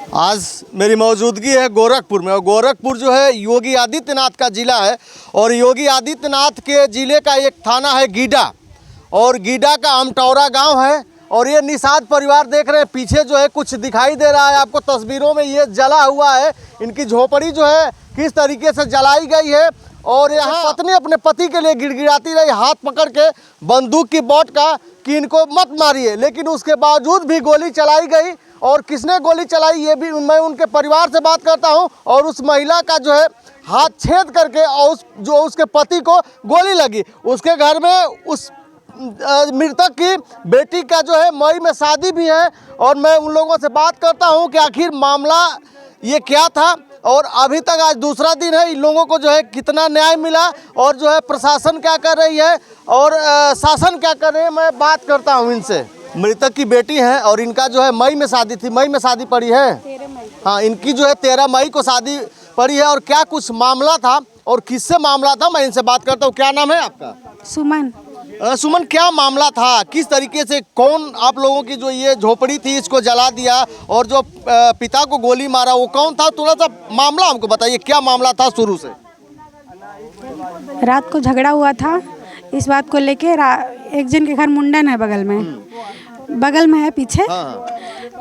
आज मेरी मौजूदगी है गोरखपुर में, और गोरखपुर जो है योगी आदित्यनाथ का ज़िला है। और योगी आदित्यनाथ के ज़िले का एक थाना है गीडा, और गीडा का अमटौरा गांव है। और ये निषाद परिवार देख रहे हैं, पीछे जो है कुछ दिखाई दे रहा है आपको तस्वीरों में, ये जला हुआ है। इनकी झोपड़ी जो है किस तरीके से जलाई गई है। और यहाँ पत्नी अपने पति के लिए गिड़गिड़ाती रही हाथ पकड़ के बंदूक की बॉट का कि इनको मत मारिए, लेकिन उसके बावजूद भी गोली चलाई गई। और किसने गोली चलाई ये भी मैं उनके परिवार से बात करता हूं। और उस महिला का जो है हाथ छेद करके और उसके पति को गोली लगी। उसके घर में उस मृतक की बेटी का जो है मई में शादी भी है। और मैं उन लोगों से बात करता हूं कि आखिर मामला ये क्या था, और अभी तक आज दूसरा दिन है, इन लोगों को जो है कितना न्याय मिला, और जो है प्रशासन क्या कर रही है और शासन क्या कर रहे हैं, मैं बात करता हूं इनसे। मृतक की बेटी है और इनका जो है मई में शादी थी, मई में शादी पड़ी है। 13 मई। हाँ, इनकी जो है 13 मई को शादी पड़ी है। और क्या कुछ मामला था और किससे मामला था, मैं इनसे बात करता हूँ। क्या नाम है आपका? सुमन। सुमन, क्या मामला था, किस तरीके से कौन आप लोगों की जो ये झोपड़ी थी इसको जला दिया, और जो पिता को गोली मारा वो कौन था? थोड़ा सा मामला हमको बताइए, क्या मामला था शुरू से? रात को झगड़ा हुआ था इस बात को लेके। एक जन के घर मुंडन है बगल में है पीछे। हाँ।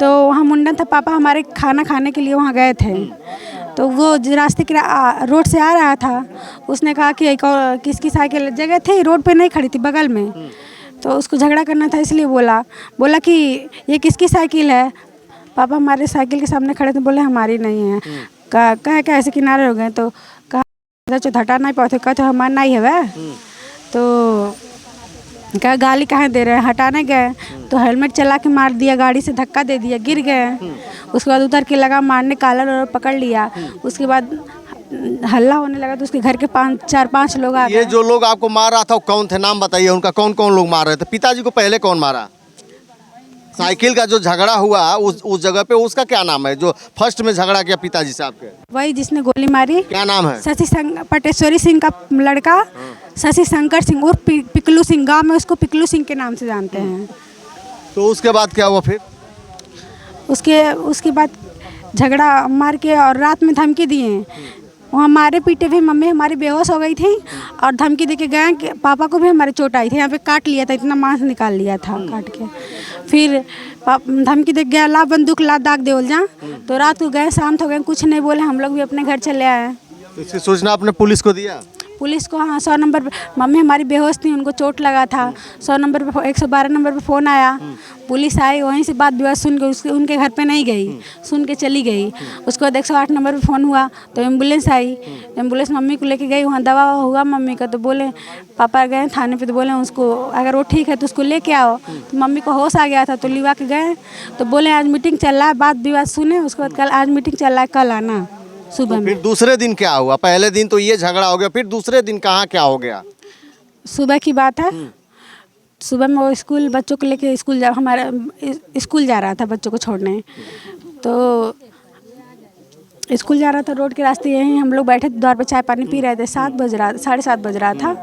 तो वहाँ मुंडन था, पापा हमारे खाना खाने के लिए वहाँ गए थे। तो वो रास्ते के रोड से आ रहा था, उसने कहा कि एक और किसकी साइकिल, जगह थी रोड पे नहीं खड़ी थी बगल में, तो उसको झगड़ा करना था इसलिए बोला कि ये किसकी साइकिल है। पापा हमारे साइकिल के सामने खड़े थे, बोले हमारी नहीं है। कहा ऐसे किनारे हो गए, तो कहा हटा नहीं पाते, कहते हमारा नहीं है वह। तो क्या गाली कहाँ दे रहे हैं, हटाने गए तो हेलमेट चला के मार दिया, गाड़ी से धक्का दे दिया, गिर गए। उसके बाद उतर के लगा मारने, कॉलर और पकड़ लिया। उसके बाद हल्ला होने लगा तो उसके घर के 4-5 लोग आ गए। ये जो लोग आपको मार रहा था कौन थे, नाम बताइए उनका, कौन कौन लोग मार रहे थे? पिताजी को पहले कौन मारा? साइकिल का जो झगड़ा हुआ उस जगह पे, उसका क्या नाम है जो फर्स्ट में झगड़ा किया पिताजी से आपके? वही जिसने गोली मारी। क्या नाम है? पटेश्वरी सिंह का लड़का शशि शंकर सिंह और पिकलू सिंह, गाँव में उसको पिकलू सिंह के नाम से जानते हैं। तो उसके बाद क्या हुआ फिर? उसके बाद झगड़ा मार के और रात में धमकी दिए। वहाँ मारे पीटे भी, मम्मी हमारी बेहोश हो गई थी और धमकी दे के गए कि पापा को भी हमारे चोट आई थी, यहाँ पे काट लिया था, इतना मांस निकाल लिया था काट के। फिर धमकी दे गया, ला बंदूक ला दाग दे बोल जा। तो रात को गए, शांत हो गए, कुछ नहीं बोले, हम लोग भी अपने घर चले आए। तो इसकी सूचना आपने पुलिस को दिया? पुलिस को, हाँ, 100 नंबर पर। मम्मी हमारी बेहोश थी, उनको चोट लगा था, 100 नंबर पर, 112 नंबर पर फ़ोन आया। पुलिस आई, वहीं से बात विवाद सुन के उनके घर पे नहीं गई, सुन के चली गई। उसके बाद 108 नंबर पर फ़ोन हुआ तो एम्बुलेंस आई, एम्बुलेंस मम्मी को लेके गई, वहाँ दवा हुआ मम्मी का। तो बोले पापा गए थाने पे, तो बोले उसको अगर वो ठीक है तो उसको लेके आओ। तो मम्मी को होश आ गया था तो लिवा के गए। तो बोले आज मीटिंग चल रहा है, बात विवाद सुने। उसके बाद कल आज मीटिंग चल रहा है, कल आना सुबह में। फिर दूसरे दिन क्या हुआ? पहले दिन तो ये झगड़ा हो गया, फिर दूसरे दिन कहाँ क्या हो गया? सुबह की बात है, सुबह में वो स्कूल बच्चों को लेके हमारा स्कूल जा रहा था, बच्चों को छोड़ने। तो स्कूल जा रहा था, रोड के रास्ते यहीं हम लोग बैठे द्वार पे चाय पानी पी रहे थे। 7:30 बज रहा था।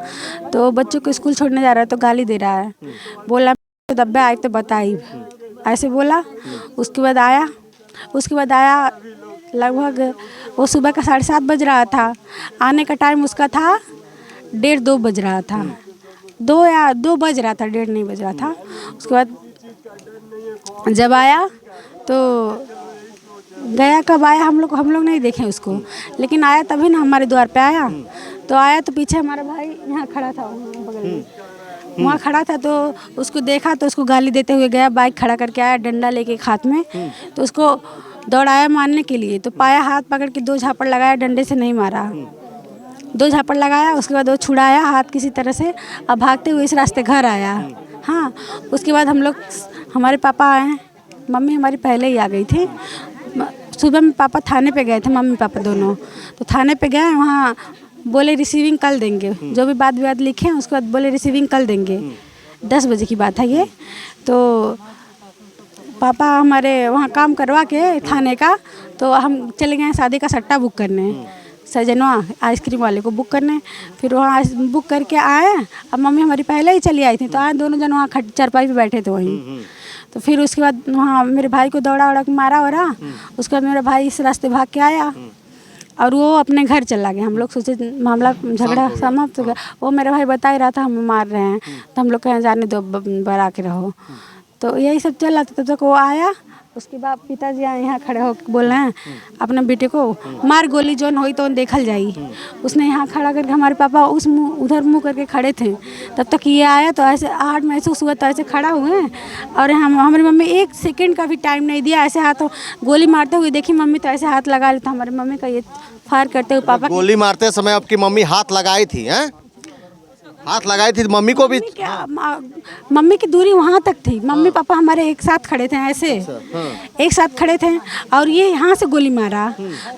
तो बच्चों को स्कूल छोड़ने जा रहा है तो गाली दे रहा है, बोला दब्बे आए तो बताई, ऐसे बोला। उसके बाद आया लगभग वो सुबह का 7:30 बज रहा था। आने का टाइम उसका था 1:30-2 बज रहा था, 2 बज रहा था, 1:30 नहीं बज रहा था। उसके बाद जब आया तो गया, कब आया हम लोग नहीं देखे उसको, लेकिन आया तभी ना हमारे द्वार पे आया। तो आया तो पीछे हमारा भाई यहाँ खड़ा था, बगल में वहाँ खड़ा था। तो उसको देखा तो उसको गाली देते हुए गया, बाइक खड़ा करके आया डंडा लेके हाथ में। तो उसको दौड़ाया मारने के लिए, तो पाया, हाथ पकड़ के 2 झापड़ लगाया, डंडे से नहीं मारा, 2 झापड़ लगाया। उसके बाद वो छुड़ाया हाथ किसी तरह से, अब भागते हुए इस रास्ते घर आया। हाँ, उसके बाद हम लोग, हमारे पापा आए, मम्मी हमारी पहले ही आ गई थी। सुबह में पापा थाने पे गए थे, मम्मी पापा दोनों। तो थाने पे गए, वहाँ बोले रिसीविंग कल देंगे, जो भी बात विवाद लिखे हैं उसके बाद बोले रिसीविंग कल देंगे। 10 बजे की बात है ये। तो पापा हमारे वहाँ काम करवा के थाने का, तो हम चले गए शादी का सट्टा बुक करने, सजनवा आइसक्रीम वाले को बुक करने। फिर वहाँ बुक करके आए। अब मम्मी हमारी पहले ही चली आई थी, तो आए दोनों जन वहाँ चारपाई पे बैठे थे वहीं। तो फिर उसके बाद वहाँ मेरे भाई को दौड़ा उड़ा के मारा हो रहा। उसके बाद मेरा भाई इस रास्ते भाग के आया और वो अपने घर चला गया। हम लोग सोचे मामला झगड़ा समाप्त हो गया। वो मेरा भाई बता ही रहा था हमें मार रहे हैं, तो हम लोग कहें जाने दो, बरा के रहो। तो यही सब चल रहा था। तब तक वो आया, उसके बाद पिताजी यहाँ खड़े हो बोल रहे हैं अपने बेटे को मार गोली जोन हुई तो देखल जाई। उसने यहाँ खड़ा करके, हमारे पापा उस उधर मुँह करके खड़े थे। तब तक ये आया तो ऐसे आहट महसूस हुआ तो ऐसे खड़ा हुए और हमारी मम्मी 1 सेकंड का भी टाइम नहीं दिया। ऐसे हाथ गोली मारते हुए देखी मम्मी तो ऐसे हाथ लगा लेता। हमारी मम्मी का ये फायर करते हुए पापा गोली मारते समय आपकी मम्मी हाथ लगाई थी? हैं, हाथ लगाई थी मम्मी को भी? मम्मी की दूरी वहाँ तक थी। मम्मी पापा हमारे एक साथ खड़े थे, ऐसे एक साथ खड़े थे और ये यहाँ से गोली मारा।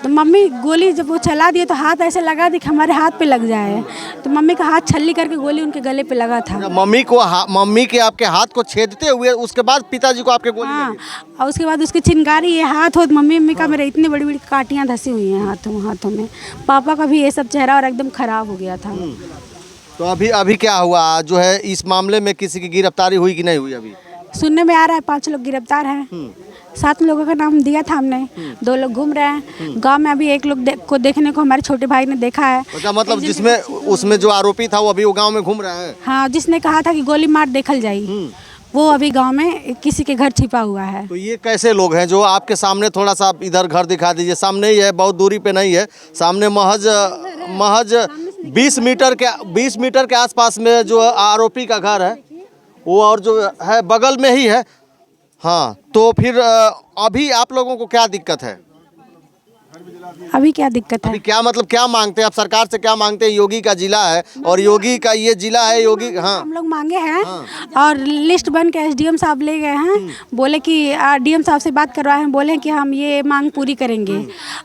तो मम्मी गोली जब वो चला दिए तो हाथ ऐसे लगा दी कि हमारे हाथ पे लग जाए। तो मम्मी का हाथ छल्ली करके गोली उनके गले पे लगा था। मम्मी के आपके हाथ को छेदते हुए उसके बाद पिताजी को आपके गोली लगी? और उसके बाद उसकी चिंगारी, ये हाथ हो मम्मी का मेरे इतनी बड़ी बड़ी काटियाँ धसी हुई हैं हाथों में। पापा का भी ये सब चेहरा और एकदम खराब हो गया था। तो अभी क्या हुआ जो है इस मामले में? किसी की गिरफ्तारी हुई कि नहीं हुई? अभी सुनने में आ रहा है 5 लोग गिरफ्तार हैं। 7 लोगों का नाम दिया था हमने। 2 लोग घूम रहे हैं गांव में। अभी 1 लोग को देखने को हमारे छोटे भाई ने देखा है। अच्छा, मतलब जिसमें उसमें जो आरोपी था वो अभी वो गांव में घूम रहा है? हाँ, जिसने कहा था कि गोली मार देखल जाई, वो अभी गांव में किसी के घर छिपा हुआ है। तो ये कैसे लोग हैं जो आपके सामने? थोड़ा सा इधर घर दिखा दीजिए। सामने ही है, बहुत दूरी पे नहीं है, सामने महज 20 मीटर के आसपास में जो आरोपी का घर है वो, और जो है बगल में ही है। हाँ, तो फिर अभी आप लोगों को क्या दिक्कत है? अभी क्या दिक्कत है? अभी क्या मतलब क्या मांगते हैं आप? सरकार से क्या मांगते हैं? योगी का जिला है और योगी का ये जिला है, योगी। हाँ, हम लोग मांगे हैं और लिस्ट बन के SDM साहब ले गए हैं। बोले कि DM साहब से बात करवाए हैं, बोले कि हम ये मांग पूरी करेंगे।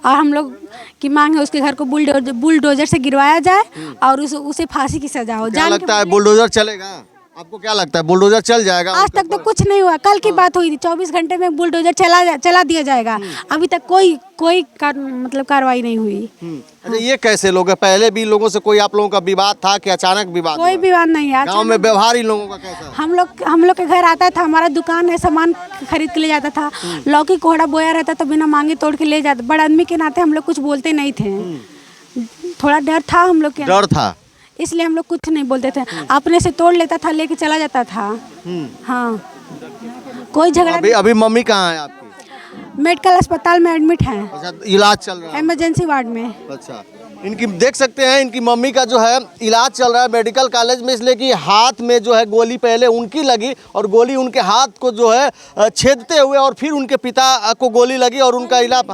और हम लोग की मांग है उसके घर को बुलडोजर से गिरवाया जाए और उसे फांसी की सजा हो। क्या लगता है बुलडोजर चलेगा? आपको क्या लगता है बुलडोजर चल जाएगा? आज तक तो कुछ नहीं हुआ। कल की बात हुई थी 24 घंटे में बुलडोजर चला दिया जाएगा। अभी तक कोई कार्रवाई नहीं हुई। अच्छा, ये कैसे लोग हैं? पहले भी लोगों से कोई आप लोगों का विवाद था कि अचानक विवाद? कोई विवाद नहीं है। गांव में व्यवहार इन लोगों का कैसा है? हम लोग के घर आता था, हमारा दुकान है, सामान खरीद के ले जाता था। लौकी कोहड़ा बोया रहता तो बिना मांगे तोड़ के ले जाता। बड़ा आदमी के नाते हम लोग कुछ बोलते नहीं थे। थोड़ा डर था हम लोग के। डर था, इसलिए हम लोग कुछ नहीं बोलते थे। अपने से तोड़ लेता था, लेके चला जाता था। हाँ, कोई झगड़ा। अभी मम्मी कहाँ है आपकी? मेडिकल अस्पताल में एडमिट है। अच्छा, इलाज चल रहा है इमरजेंसी वार्ड में। अच्छा, इनकी देख सकते हैं इनकी मम्मी का जो है इलाज चल रहा है मेडिकल कॉलेज में, इसलिए कि हाथ में जो है गोली पहले उनकी लगी और गोली उनके हाथ को जो है छेदते हुए और फिर उनके पिता को गोली लगी और उनका इलाज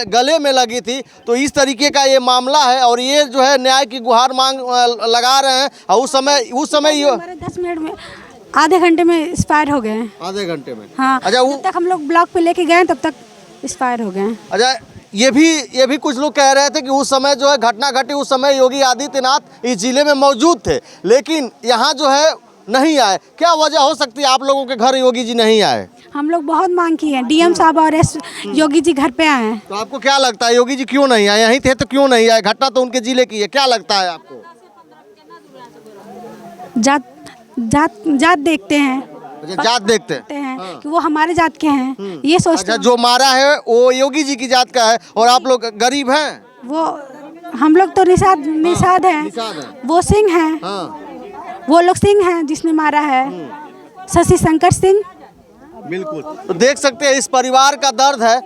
गले में लगी थी। तो इस तरीके का ये मामला है और ये जो है न्याय की गुहार मांग लगा रहे हैं। और उस समय 10 मिनट में, आधे घंटे में एक्सपायर हो गए। आधे घंटे में? हाँ। अच्छा, जब तक हम लोग ब्लॉक पे लेके गए तब तक एक्सपायर हो गए। अच्छा, ये भी कुछ लोग कह रहे थे कि उस समय जो है घटना घटी उस समय योगी आदित्यनाथ इस जिले में मौजूद थे, लेकिन यहाँ जो है नहीं आए। क्या वजह हो सकती है आप लोगों के घर योगी जी नहीं आए? हम लोग बहुत मांग की है। DM साहब और योगी जी घर पे आए। तो आपको क्या लगता है योगी जी क्यों नहीं आए? यहीं थे तो क्यों नहीं आए? घटना तो उनके जिले की है। क्या लगता है आपको? जात देखते हैं। अच्छा, जात देखते हैं कि वो हमारे जात के हैं, ये सोचते हैं। अच्छा, जो मारा है वो योगी जी की जात का है और आप लोग गरीब हैं? वो हम लोग तो निषाद हैं। वो सिंह हैं। वो लोग सिंह हैं जिसने मारा है, शशि शंकर सिंह। बिल्कुल, तो देख सकते हैं इस परिवार का दर्द है।